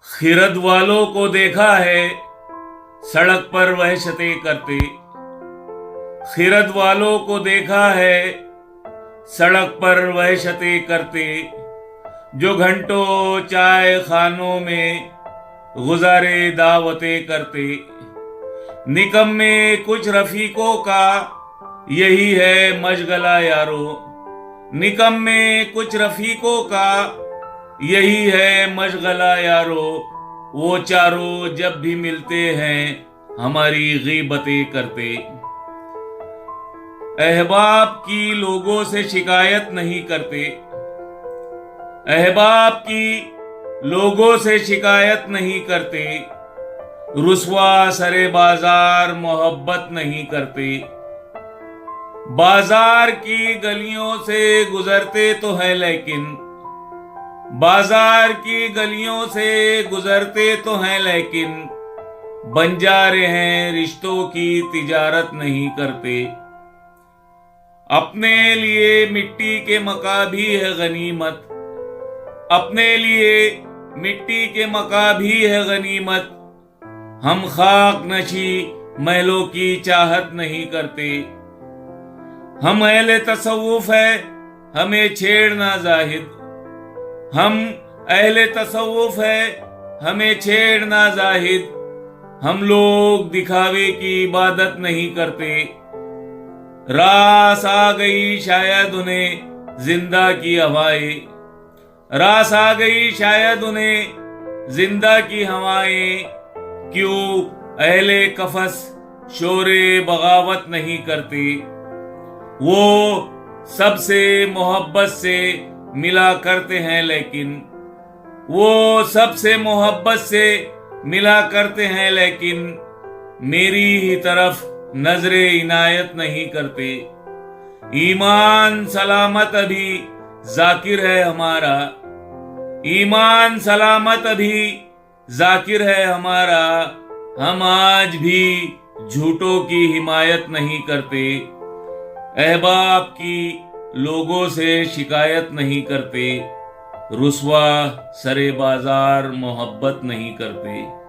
खिरद वालों को देखा है सड़क पर वहशतें करते। खिरद वालों को देखा है सड़क पर वहशतें करते, जो घंटों चाय खानों में गुजारे दावतें करते। निकम्मे कुछ रफीकों का यही है मशगला यारो। निकम्मे कुछ रफीकों का यही है मशगला यारो। वो चारों जब भी मिलते हैं हमारी गीबतें करते। अहबाब की लोगों से शिकायत नहीं करते। अहबाब की लोगों से शिकायत नहीं करते। रुस्वा सरे बाजार मोहब्बत नहीं करते। बाजार की गलियों से गुजरते तो हैं लेकिन, बाजार की गलियों से गुजरते तो हैं लेकिन, बंजारे हैं रिश्तों की तिजारत नहीं करते। अपने लिए मिट्टी के मका भी है गनीमत। अपने लिए मिट्टी के मका भी है गनीमत। हम खाक नशी महलों की चाहत नहीं करते। हम अहले तसव्वुफ है हमें छेड़ना जाहिद। हम अहले तसव्वुफ है हमें छेड़ना जाहिद। हम लोग दिखावे की इबादत नहीं करते। रास आ गई शायद उन्हें जिंदा की हवाएं। रास आ गई शायद उन्हें जिंदा की हवाएं। क्यों अहले कफस शोरे बगावत नहीं करते। वो सबसे मोहब्बत से मिला करते हैं लेकिन, वो सबसे मोहब्बत से मिला करते हैं लेकिन, मेरी ही तरफ नजरे इनायत नहीं करते। ईमान सलामत अभी जाकिर है हमारा। ईमान सलामत अभी जाकिर है हमारा। हम आज भी झूठों की हिमायत नहीं करते। अहबाब की लोगों से शिकायत नहीं करते। रुस्वा सरे बाजार मोहब्बत नहीं करते।